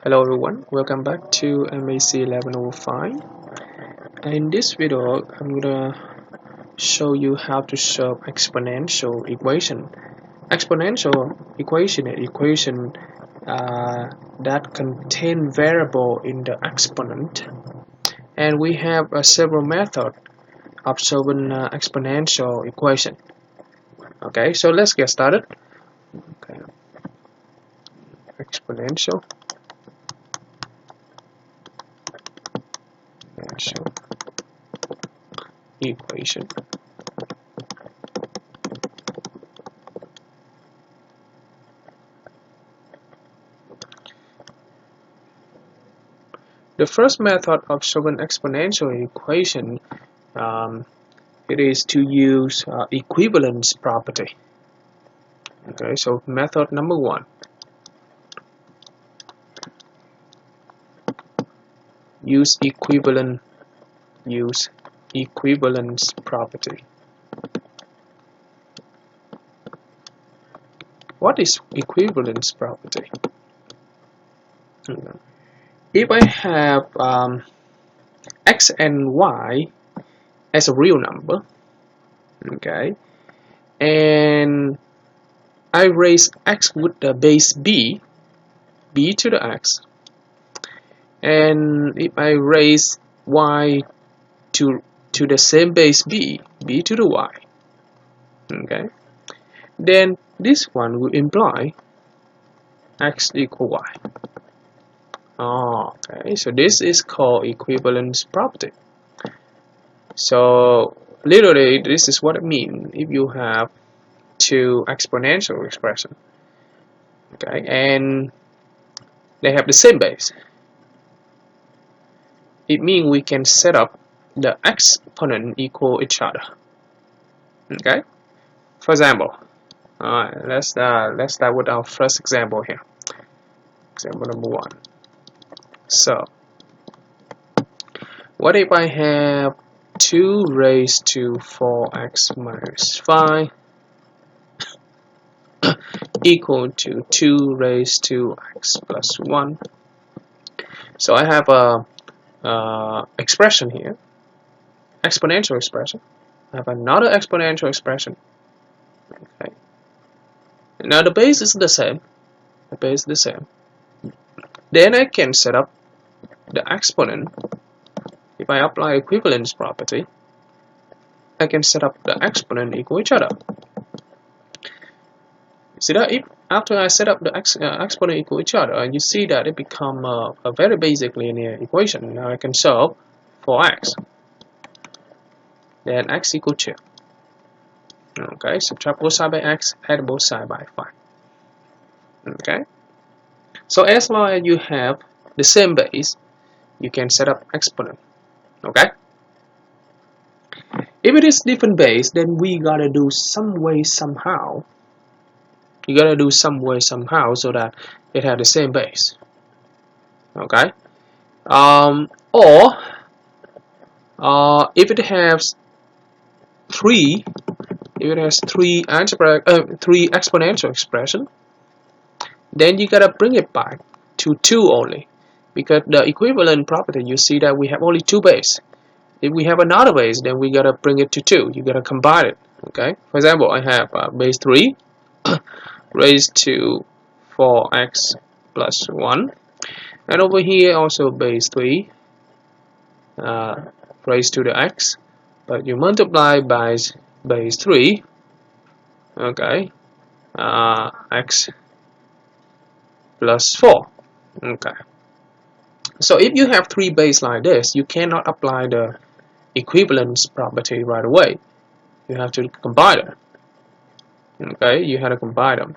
Hello everyone, welcome back to MAC1105. In this video, I'm gonna show you how to solve exponential equation. Exponential equation is equation that contain variable in the exponent, and we have several methods of solving exponential equation. Okay, so let's get started. Okay. Exponential equation. The first method of solving exponential equation it is to use equivalence property. Okay, so method number one. Use equivalence property. What is equivalence property? If I have x and y as a real number, okay, and I raise x with the base b to the x, and if I raise y to the same base b to the y, okay, then this one will imply x equal y. Okay, so this is called equivalence property. So literally this is what it means if you have two exponential expression, okay, and they have the same base. It means we can set up the exponent equal each other. Okay, for example, let's start with our first example here. Example number one. So what if I have 2 raised to 4x minus 5 equal to 2 raised to x plus 1? So I have a expression here, exponential expression. I have another exponential expression. Okay. Now the base is the same. Then I can set up the exponent. If I apply equivalence property, I can set up the exponent equal each other. See that if after I set up the exponent equal each other, you see that it become a very basic linear equation. Now I can solve for x. Then x equal 2. Okay, subtract both sides by x, add both sides by 5. Okay, so as long as you have the same base, you can set up exponent. Okay, if it is different base, then we gotta do some way somehow. You gotta do some way somehow so that it has the same base. Okay, or if it has three exponential expression, then you gotta bring it back to 2 only, because the equivalent property, you see that we have only 2 base. If we have another base, then we gotta bring it to 2. You gotta combine it. Okay, for example, I have base 3 raised to 4x plus 1, and over here also base 3 raised to the x, but you multiply by base 3, okay, x plus 4. Okay, so if you have 3 base like this, you cannot apply the equivalence property right away. You have to combine them. Okay, you have to combine them.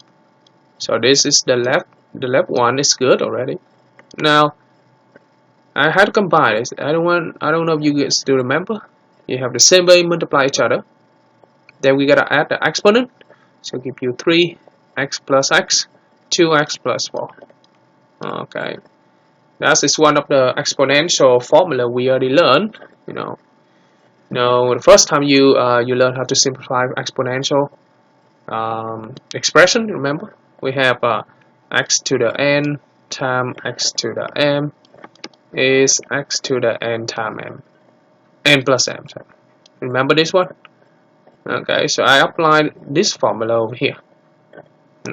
So this is the left one is good already. Now I had to combine this. I don't know if you guys still remember. You have the same way multiply each other. Then we gotta add the exponent. So give you 3x plus x, 2x plus 4. Okay, that is one of the exponential formula we already learned. The first time you learn how to simplify exponential expression, remember we have x to the n times x to the m is x to the n times n plus m. Remember this one? Okay, so I applied this formula over here.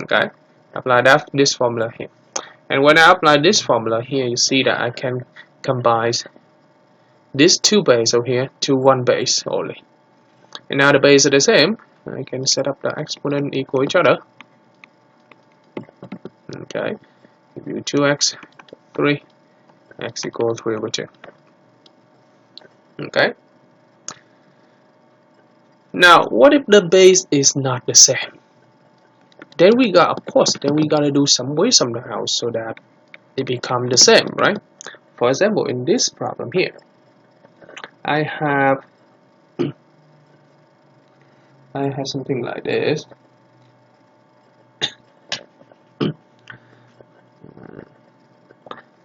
Okay, apply this formula here. And when I apply this formula here, you see that I can combine these two base over here to one base only. And now the base are the same. I can set up the exponent equal each other. Okay, give you 2x, 3, x equals 3 over 2. Okay. Now, what if the base is not the same? Then we got, of course, then we gotta do some way somehow so that it become the same, right? For example, in this problem here, I have something like this.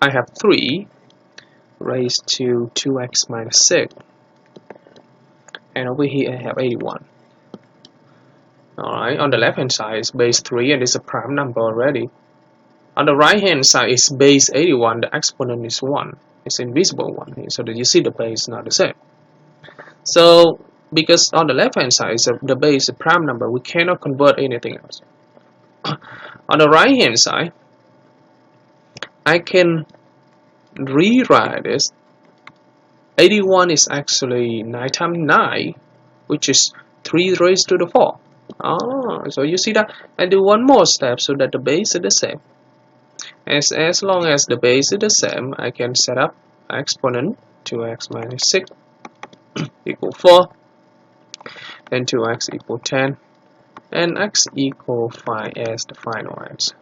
I have 3 raised to 2x minus 6, and over here I have 81. Alright, on the left hand side is base 3 and it's a prime number already. On the right hand side is base 81, the exponent is 1. It's invisible 1 here, so that you see the base is not the same. So, because on the left hand side is the base is a prime number, we cannot convert anything else. On the right hand side, I can rewrite this. 81 is actually 9 times 9, which is 3 raised to the 4. So you see that I do one more step so that the base is the same. As long as the base is the same, I can set up exponent 2x minus 6 equal 4, then 2x equal 10, and x equal 5 as the final answer.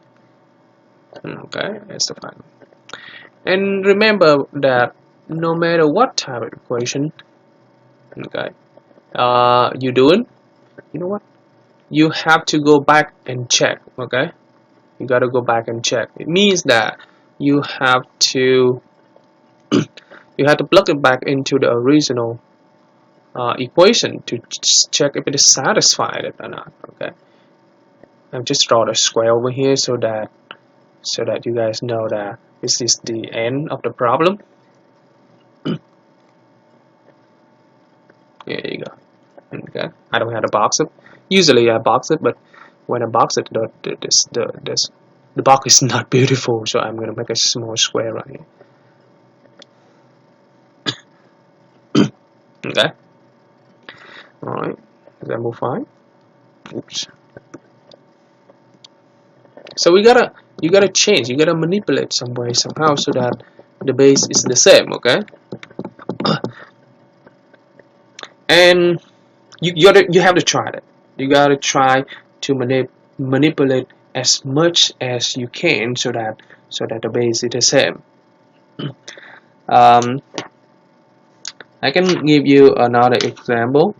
Okay, as the final. And remember that no matter what type of equation, okay, you're doing, you know what? You have to go back and check. Okay, you got to go back and check. It means that you have to plug it back into the original equation to check if it is satisfied or not. Okay, I've just drawn a square over here so that you guys know that this is the end of the problem. There you go. Okay, I don't have to box it. Usually I box it, but when I box it, the box is not beautiful, so I'm gonna make a small square right here. Okay. All right. Example 5. Oops. So you gotta change. You gotta manipulate some way somehow so that the base is the same. Okay. And you have to try that. You gotta try to manipulate as much as you can so that the base is the same. I can give you another example.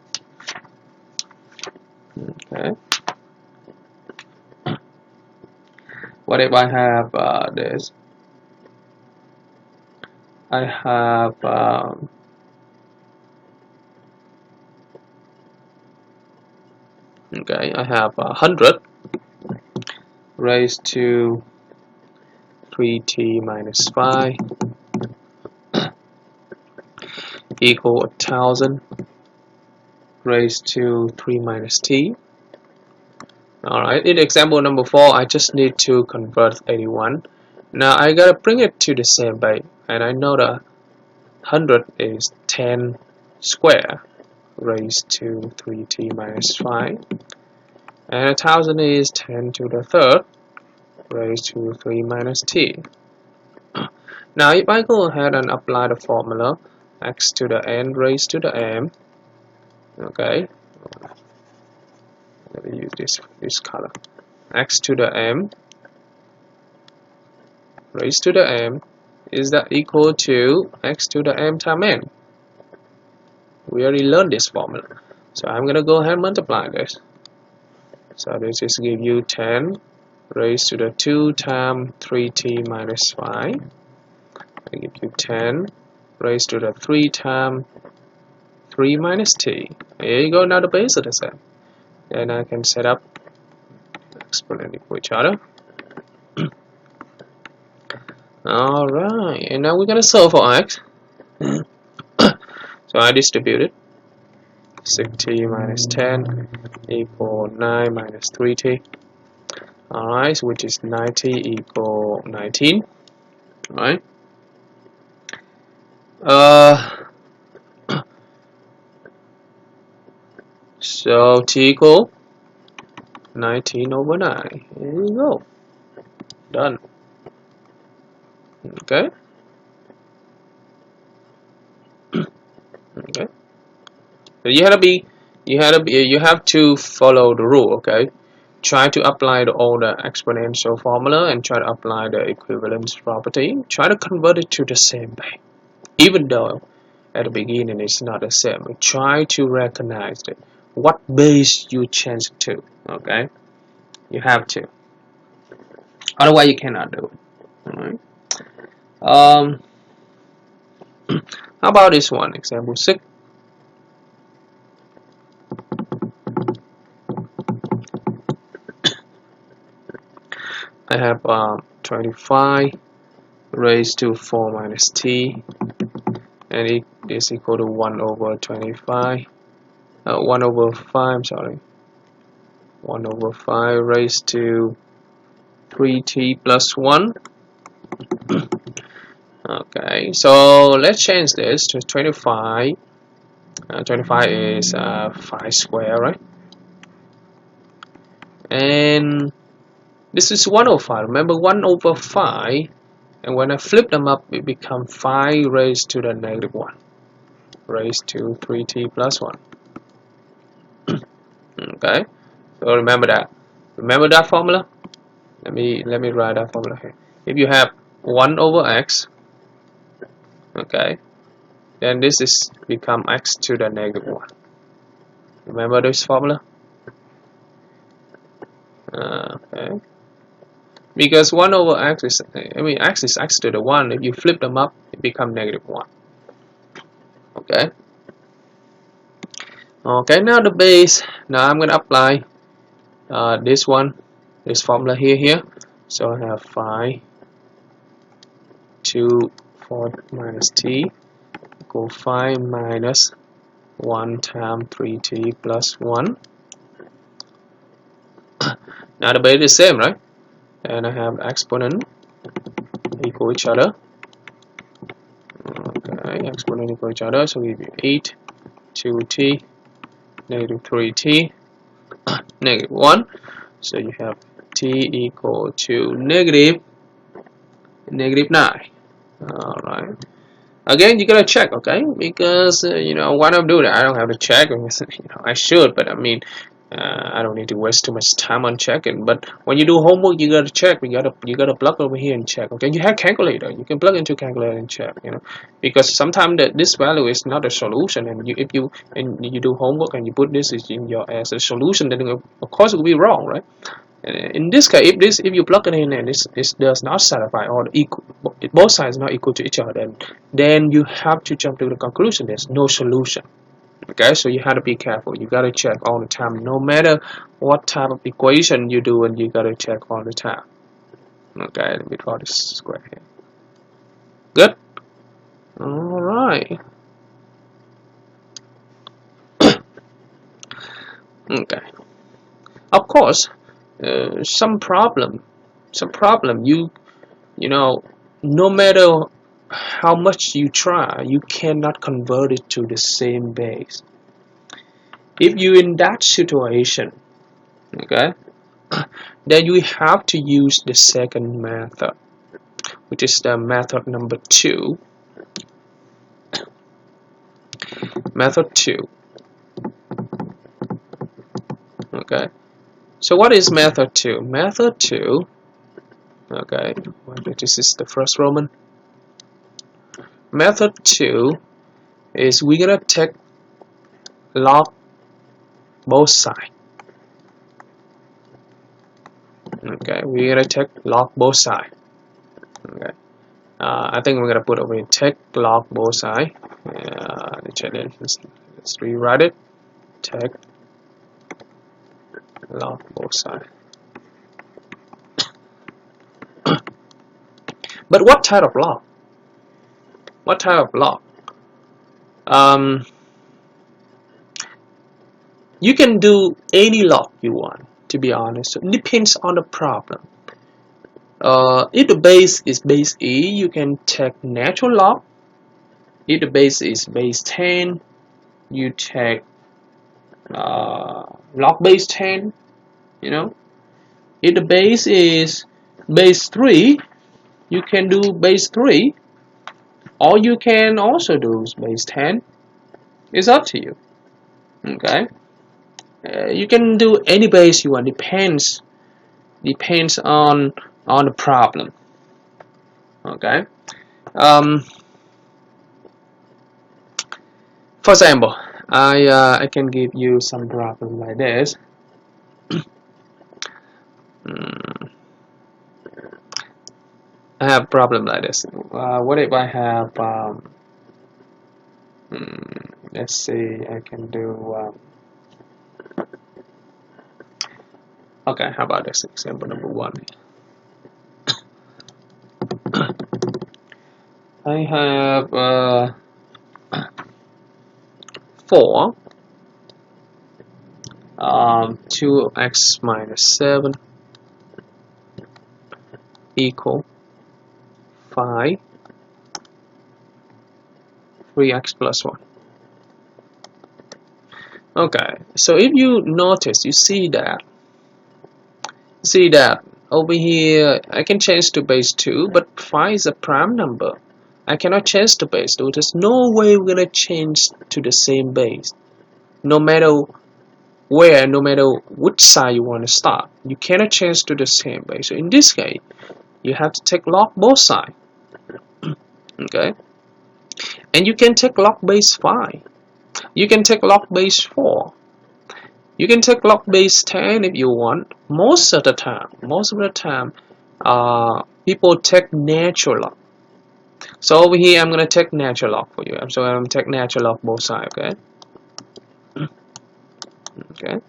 Okay. What if I have this? I have okay, I have 100 raised to 3t minus 5 equal 1000 raised to 3 minus t. Alright, in example number 4, I just need to convert 81. Now I gotta bring it to the same base, and I know the 100 is 10 square raised to 3t minus 5, and 1000 is 10 to the third raised to 3 minus t. Now if I go ahead and apply the formula x to the n raised to the m, okay, let me use this color, x to the m raised to the m, is that equal to x to the m times n? We already learned this formula, so I'm gonna go ahead and multiply this. So this is give you 10 raised to the 2 times 3t minus 5. I give you 10 raised to the 3 times 3 minus t. There you go. Now the base is the same. Then I can set up exponent equal each other. Alright, and now we're gonna solve for x. So I distribute it. 6t minus 10 equal 9 minus 3t. Alright, so which is 9t equal 19. Alright. So t equal 19 over 9. Here you go. Done. Okay. Okay. So you have to follow the rule. Okay. Try to apply all the exponential formula and try to apply the equivalence property. Try to convert it to the same base, even though at the beginning it's not the same. Try to recognize it. What base you change it to. Okay. You have to. Otherwise, you cannot do it. Alright. How about this one? Example 6. I have 25 raised to 4 minus t, and it is equal to 1 over 25. 1 over 5. Sorry. 1 over 5 raised to 3t plus 1. Okay, so let's change this to 25. 25 is 5 square, right? And this is 1 over 5. Remember, 1 over 5, and when I flip them up, it becomes 5 raised to the negative 1, raised to 3t plus 1. Okay, so remember that. Remember that formula. Let me write that formula here. If you have 1 over x, okay, then this is become x to the negative 1. Remember this formula? Okay. Because 1 over x is, x is x to the 1. If you flip them up, it becomes negative 1. Okay. Okay, now the base. Now I'm going to apply this formula here. So I have 5 2 4 minus t equal 5 minus 1 times 3t plus 1. Now the base is same, right? And I have exponent equal each other. Okay, exponent equal each other, so we give you 8 2t negative 3t negative 1. So you have t equal to negative 9. Alright. Again, you gotta check, okay? Because when I'm doing it, I don't have to check. I should, but I mean, I don't need to waste too much time on checking. But when you do homework, you gotta check. You gotta plug over here and check. Okay, you have calculator. You can plug into calculator and check. Because sometimes this value is not a solution, and if you do homework and you put this in your as a solution, then of course it will be wrong, right? In this case, if you plug it in and this does not satisfy or both sides not equal to each other, then you have to jump to the conclusion there's no solution. Okay, so you have to be careful. You gotta check all the time, no matter what type of equation you do, and you gotta check all the time. Okay, let me draw this square here. Good. All right. Okay. Of course. Some problem no matter how much you try, you cannot convert it to the same base. If you in that situation, okay, then you have to use the second method, which is the method number 2. Method 2. Okay, so what is method 2? Method 2, okay, this is the first Roman. Method 2 is we're gonna take log both sides. Okay, we're gonna take log both sides. Okay, I think we're gonna put over here take log both sides. Let's rewrite it. Take log both sides. But what type of log? What type of log? You can do any log you want, to be honest. It depends on the problem. If the base is base E, you can take natural log. If the base is base 10, you take log base 10, you know. If the base is base 3, you can do base 3, or you can also do base 10. It's up to you. Okay. You can do any base you want. Depends on the problem. Okay. For example, I can give you some problem like this. I have a problem like this. What if I have let's see, I can do okay, how about this example number 1? I have 4 2x minus 7 equal 5 3x plus 1. Okay, so if you notice, you see that over here I can change to base 2, but 5 is a prime number. I cannot change to base 2. There's no way we're gonna change to the same base. No matter where, no matter which side you want to start, you cannot change to the same base. So in this case, you have to take log both sides. Okay, and you can take log base 5. You can take log base 4. You can take log base 10 if you want. Most of the time, people take natural log. So over here, I'm gonna take natural log for you. So I'm gonna take natural log both sides. Okay. Okay.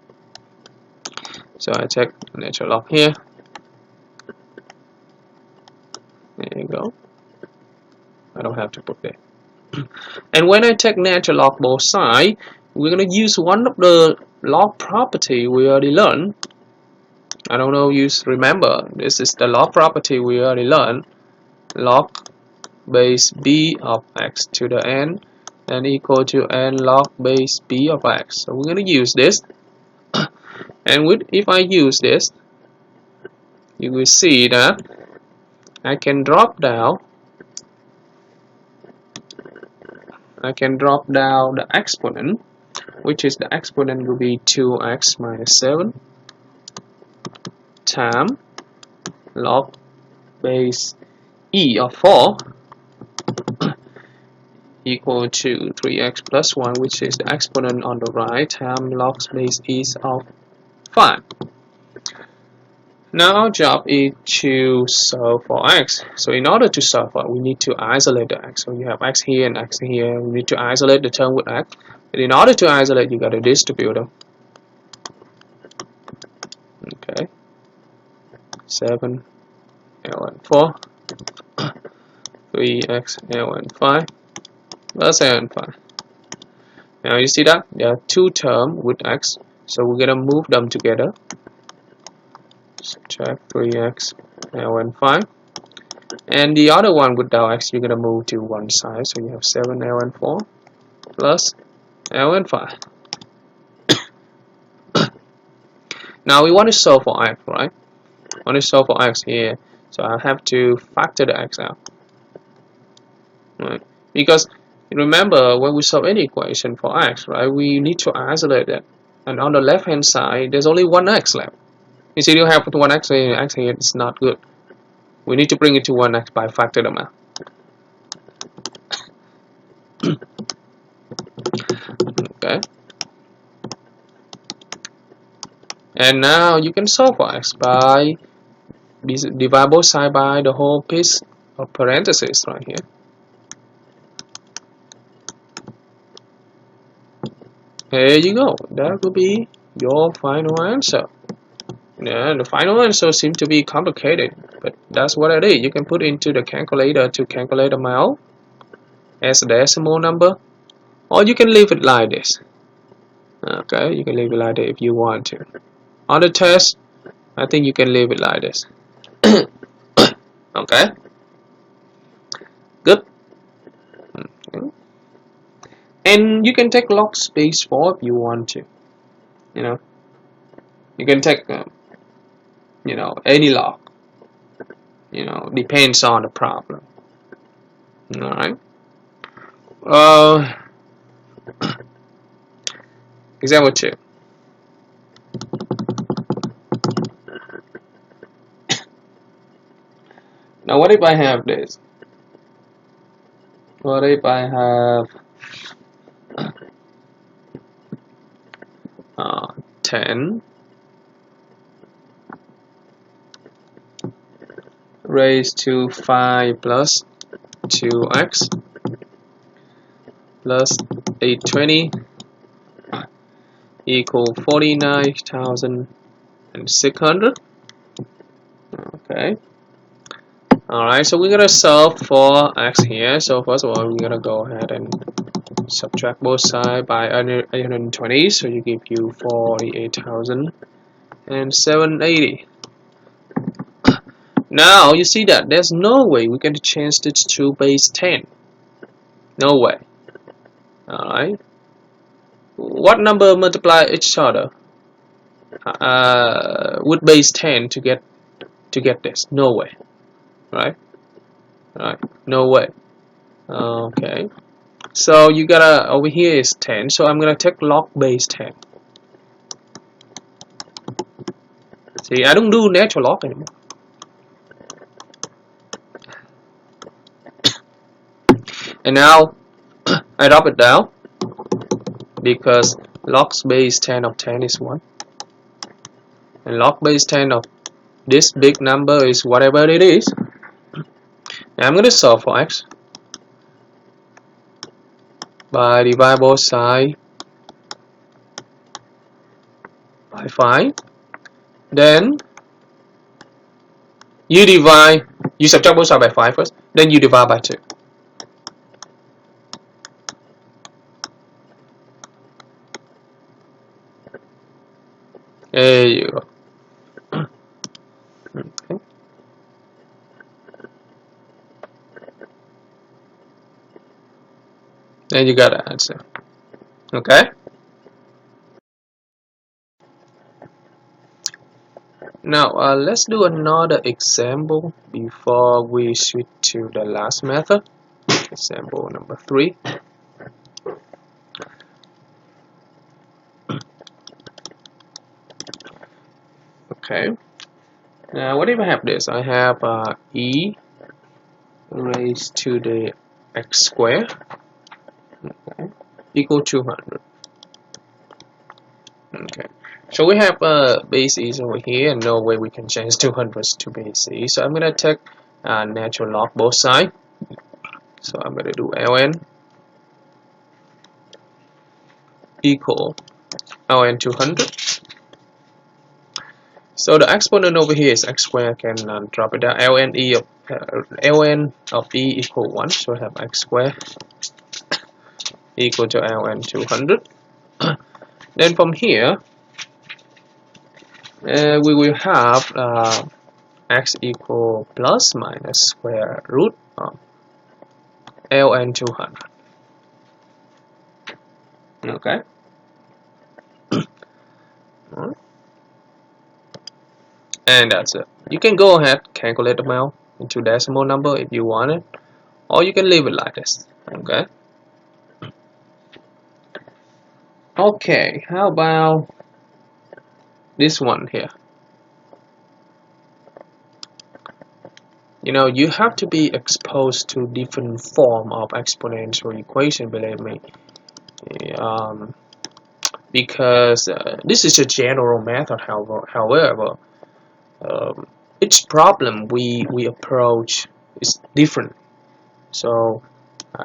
So I take natural log here. There you go. I don't have to put there. And when I take natural log both sides, we're gonna use one of the log property we already learned. I don't know if you remember. This is the log property we already learned. Log base b of x to the n and equal to n log base b of x. So we're gonna use this. And if I use this, you will see that I can drop down the exponent, which is the exponent will be 2x minus 7 times log base e of 4 equal to 3x plus 1, which is the exponent on the right, times log base e of 5. Now our job is to solve for x. So in order to solve for, we need to isolate the x. So you have x here and x here. We need to isolate the term with x. But in order to isolate, you got to distribute them. Okay. 7 ln4 3x ln5 plus ln5. Now you see that there are two terms with x, so we're gonna move them together. Subtract 3x ln5, and the other one without x, you're gonna move to one side, so you have 7 ln4 plus ln5. Now we want to solve for x, right? I want to solve for x here, so I have to factor the x out, right? Because remember, when we solve any equation for x, right, we need to isolate it, and on the left hand side there's only one x left. You see, you have one x here, it's not good. We need to bring it to 1x by factor them out. Okay. And now you can solve for x by divide both sides by the whole piece of parentheses right here. There you go. That will be your final answer. Yeah, the final answer seems to be complicated, but that's what it is. You can put into the calculator to calculate amount as a decimal number, or you can leave it like this. Okay, you can leave it like that if you want to. On the test, I think you can leave it like this. Okay, good. Okay. And you can take log space 4 if you want to. You know, you can take any log. Depends on the problem. All right. Example 2. Now, what if I have this? What if I have 10 raised to 5 plus 2x plus 820 equal 49,600. Okay. Alright, so we're gonna solve for x here. So first of all, we're gonna go ahead and subtract both sides by 820, so you give you 48,780. Now you see that there's no way we can change this to base 10. No way. Alright. What number multiply each other with base 10 to get this? No way. Right? No way. Okay. So you gotta, over here is 10, so I'm gonna take log base 10. See, I don't do natural log anymore. And now I drop it down because log base 10 of 10 is 1, and log base 10 of this big number is whatever it is. Now I'm going to solve for x by divide both sides by 5. Then you subtract both sides by 5 first, then you divide by 2. There you go. Okay. Then you got the answer. Okay. Now let's do another example before we switch to the last method. Example number 3. Okay. Now what if I have this? I have e raised to the x squared, okay, equal 200. Okay. So we have base e over here, and no way we can change 200 to base e. So I'm gonna take natural log both sides. So I'm gonna do ln equal ln 200. So the exponent over here is x squared. Can drop it down. ln of e equal 1. So I have x squared equal to ln 200. Then from here, we will have x equal plus minus square root of ln 200. Okay. And that's it. You can go ahead, calculate the amount into decimal number if you want it, or you can leave it like this. Okay. Okay, how about this one here? You have to be exposed to different form of exponential equation, believe me, because this is a general method. However, each problem we approach is different, so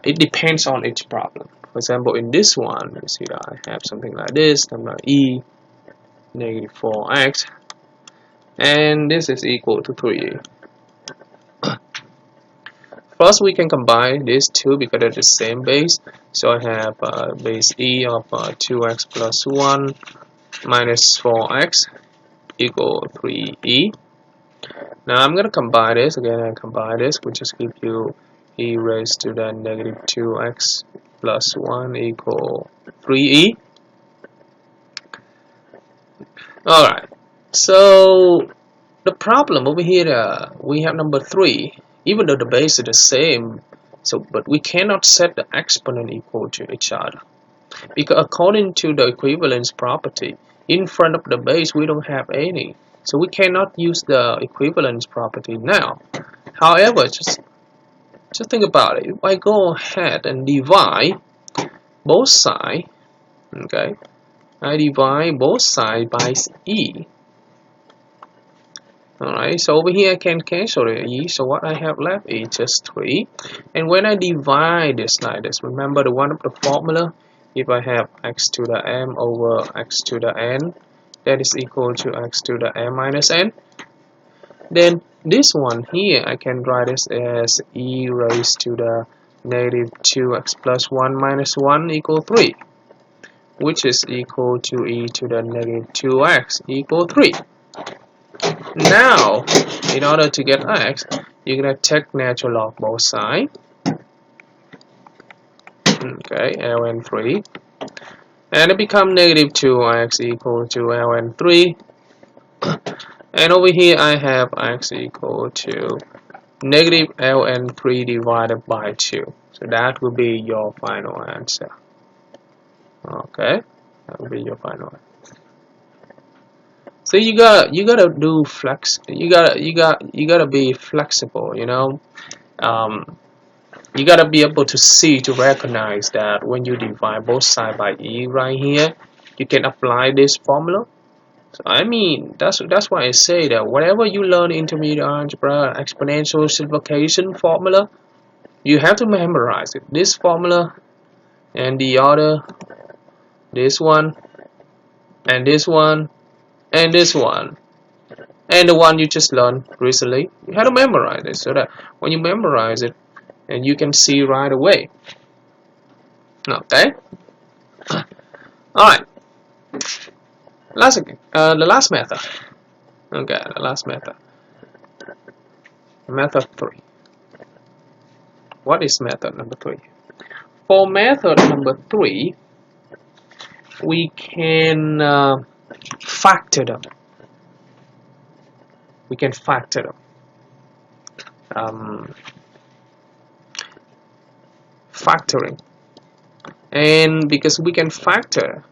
it depends on each problem. For example, in this one, you see that I have something like this, number e negative 4x and this is equal to 3e. First, we can combine these two because they're the same base. So I have base e of 2x plus 1 minus 4x equal 3e. Now I'm going to combine this again and combine this, which just give you e raised to the negative 2x plus 1 equal 3e. Alright, so the problem over here, we have number 3, even though the base is the same, but we cannot set the exponent equal to each other. Because according to the equivalence property, in front of the base we don't have any. So we cannot use the equivalence property now. However, just think about it. If I go ahead and divide both sides, okay, I divide both sides by e. Alright, so over here I can cancel the e, so what I have left is just 3. And when I divide this like this, remember the one of the formula, if I have x to the m over x to the n, that is equal to x to the m minus n. Then this one here, I can write this as e raised to the negative 2x plus 1 minus 1 equal 3, which is equal to e to the negative 2x equal 3. Now, in order to get x, you're going to take natural log both sides. Okay, ln 3. And it becomes negative 2x equal to ln 3. And over here I have x equal to negative ln 3 divided by 2. So that will be your final answer. Okay, that will be your final answer. So you gotta do flex. You gotta be flexible. You know, you gotta be able to recognize that when you divide both sides by e right here, you can apply this formula. So I mean, that's why I say that whatever you learn in intermediate algebra, exponential simplification formula, you have to memorize it. This formula and the other, this one, and this one. And this one, and the one you just learned recently, you have to memorize it so that when you memorize it, and you can see right away. Okay. All right. The last method. Okay, the last method. Method 3. What is method number 3? For method number 3, we can factor them. We can factor them. Factoring. And because we can factor,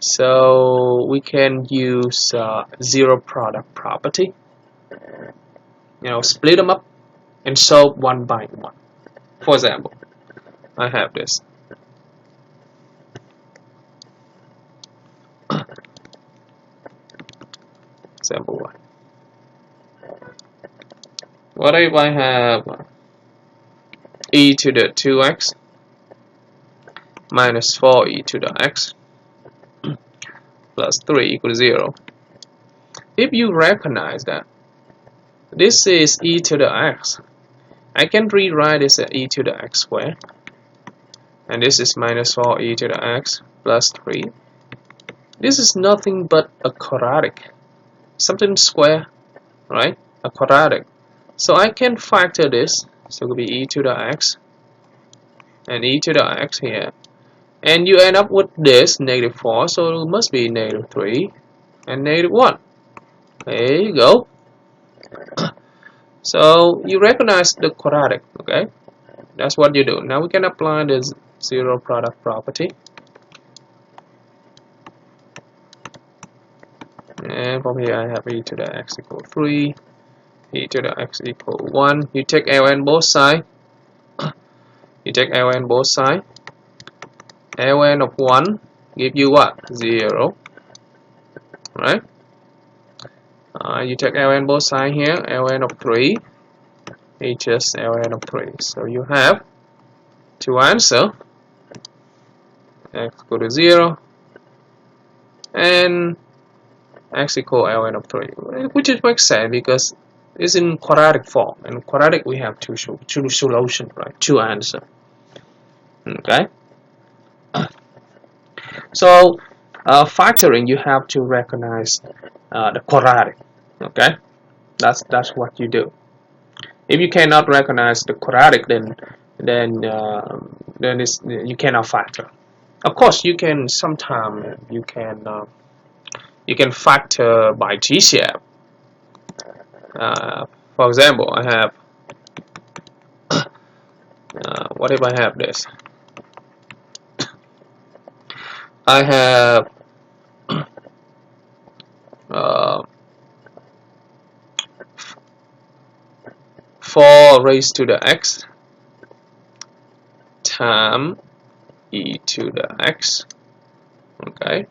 so we can use zero product property. You know, split them up and solve one by one. For example, I have this. Example 1. What if I have e to the 2x minus 4e to the x plus 3 equals 0? If you recognize that this is e to the x, I can rewrite this as e to the x squared, and this is minus 4e to the x plus 3. This is nothing but a quadratic. Something square, right? A quadratic. So I can factor this. So it will be e to the x and e to the x here. And you end up with this negative 4. So it must be negative 3 and negative 1. There you go. So you recognize the quadratic, okay? That's what you do. Now we can apply this zero product property. And from here I have e to the x equal 3, e to the x equal 1. You take ln both sides. You take ln both sides. ln of 1 give you what? 0. Right? You take ln both sides here. ln of 3 is just ln of 3. So you have two answers. X equal to 0 and x equal ln of 3, which it makes sense because it's in quadratic form. In quadratic we have two solutions, right? Two answers. Okay. So factoring, you have to recognize the quadratic. Okay, that's what you do. If you cannot recognize the quadratic, then you cannot factor. Of course, you can sometimes you can factor by GCF. For example, I have what if I have this? I have 4 raised to the x times e to the x. Okay.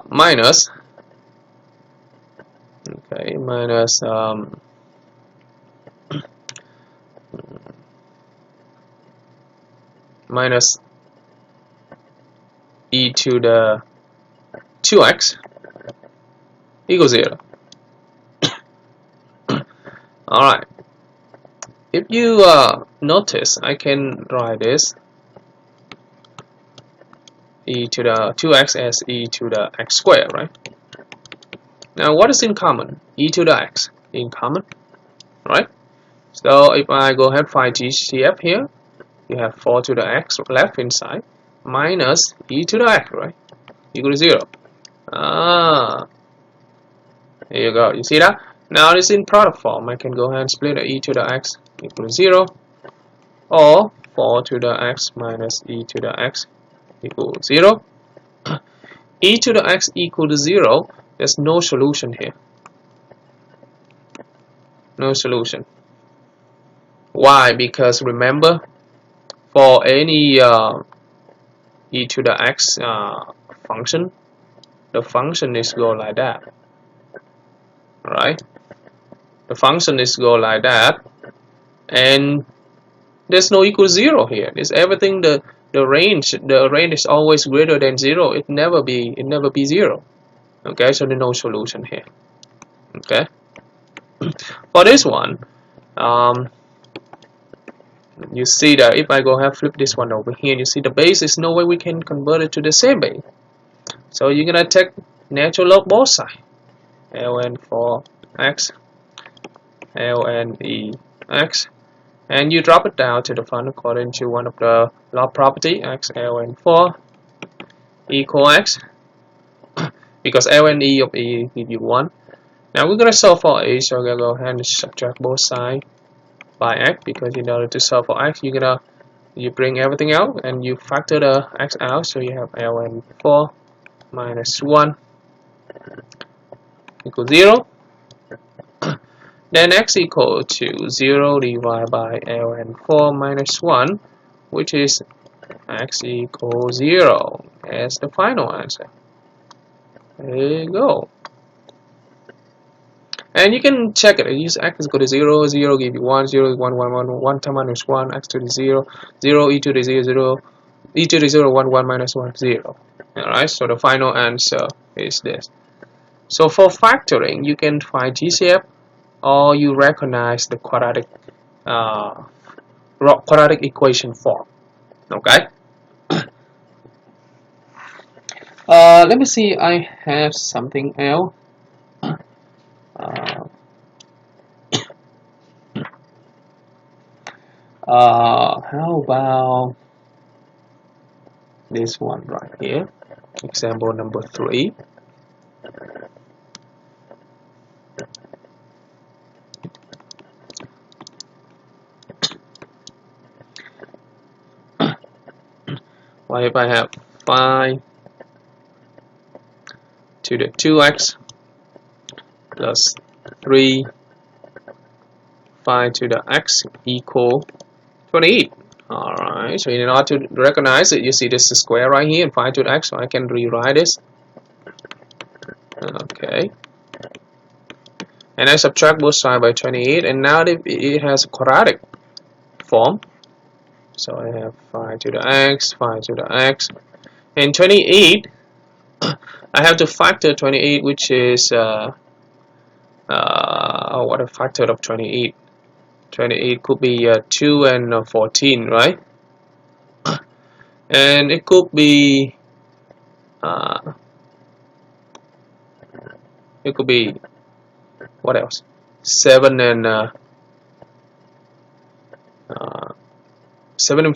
Minus. Okay, minus minus e to the 2x equals 0. Alright. If you notice, I can write this e to the 2x as e to the x squared, right? Now what is in common? E to the x in common, right? So if I go ahead and find GCF here, you have 4 to the x left inside minus e to the x, right? Equal to 0. There you go. You see that? Now it's in product form. I can go ahead and split the e to the x equal to 0, or 4 to the x minus e to the x equal to 0. E to the x equal to 0. There's no solution here. No solution. Why? Because remember, for any e to the x function, the function is go like that, right? The function is go like that, and there's no equal 0 here. It's everything the range is always greater than 0. It never be 0. Okay, so there's no solution here. Okay. For this one, you see that if I go ahead flip this one over here, you see the base is no way we can convert it to the same base. So you're gonna take natural log both sides. ln for x, ln e x, and you drop it down to the front according to one of the log property, x ln 4 equal x, because ln e of e give you 1. Now we're gonna solve for e, so we're gonna go ahead and subtract both sides by x, because in order to solve for x, you bring everything out and you factor the x out, so you have ln 4 minus 1 equals 0. Then x equal to 0 divided by ln 4 minus 1, which is x equals 0 as the final answer. There you go. And you can check it. Use x is equal to 0, 0 give you 1, 0 is 1, 1, 1, 1 times minus 1, x to the 0, 0, e to the 0, 0, e to the 0, 1, 1 minus 1, 0. Alright, so the final answer is this. So for factoring, you can find GCF, or you recognize the quadratic equation form. Okay. Let me see. I have something else. How about this one right here? Example number 3. What if I have 5 to the 2x plus 3 5 to the x equal 28. Alright, so in order to recognize it, you see this is square right here and 5 to the x, so I can rewrite this. Okay. And I subtract both sides by 28, and now it has a quadratic form. So I have 5 to the x, 5 to the x, And 28, I have to factor 28, which is what a factor of 28. 28 could be 2 and 14, right? And it could be what else? 7 and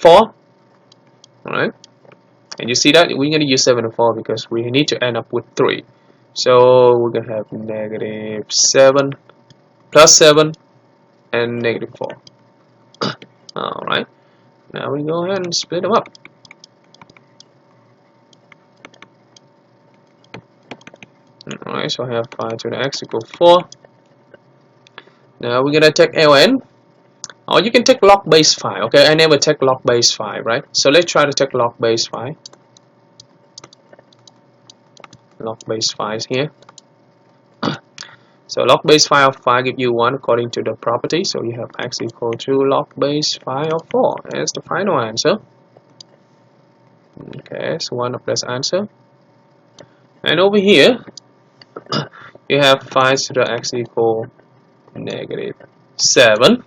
4. All right. And you see that we're going to use 7 and 4 because we need to end up with 3. So we're going to have negative 7 plus 7 and negative 4. Alright, now we go ahead and split them up. Alright, so I have 5 to the x equals 4. Now we're going to take ln. Or you can take log base 5. Okay, I never take log base 5, right? So let's try to take log base 5. Log base 5 is here. So log base 5 of 5 give you 1 according to the property. So you have x equal to log base 5 of 4. That's the final answer. Okay, so one of this answer. And over here, you have 5 to the x equal negative 7.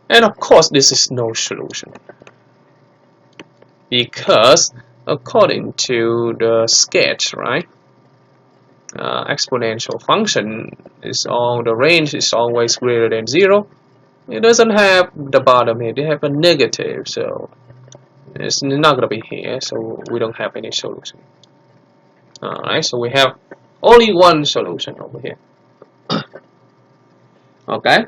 And of course, this is no solution. Because according to the sketch, right? Exponential function is all the range is always greater than 0. It doesn't have the bottom here, they have a negative, so it's not gonna be here, so we don't have any solution. Alright, so we have only one solution over here. Okay.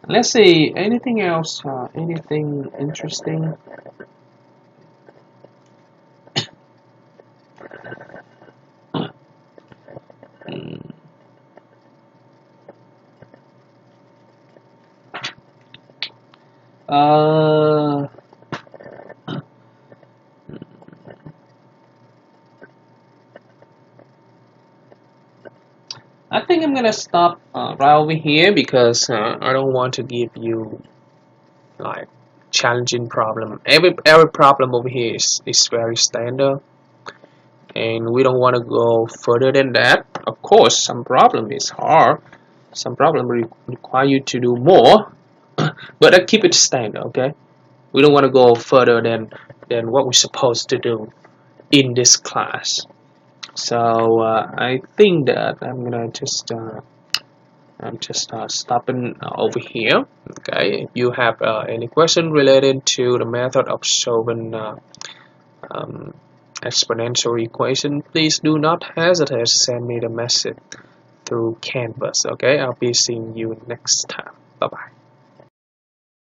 Let's see, anything else, anything interesting? I think I'm gonna stop right over here because I don't want to give you like challenging problem. Every problem over here is very standard, and we don't want to go further than that. Of course, some problem is hard, some problem require you to do more, but I keep it standard. Okay, we don't want to go further than what we're supposed to do in this class. So I think that I'm gonna just stopping over here. Okay, if you have any question related to the method of solving exponential equation, please do not hesitate to send me the message through Canvas. Okay, I'll be seeing you next time. Bye bye.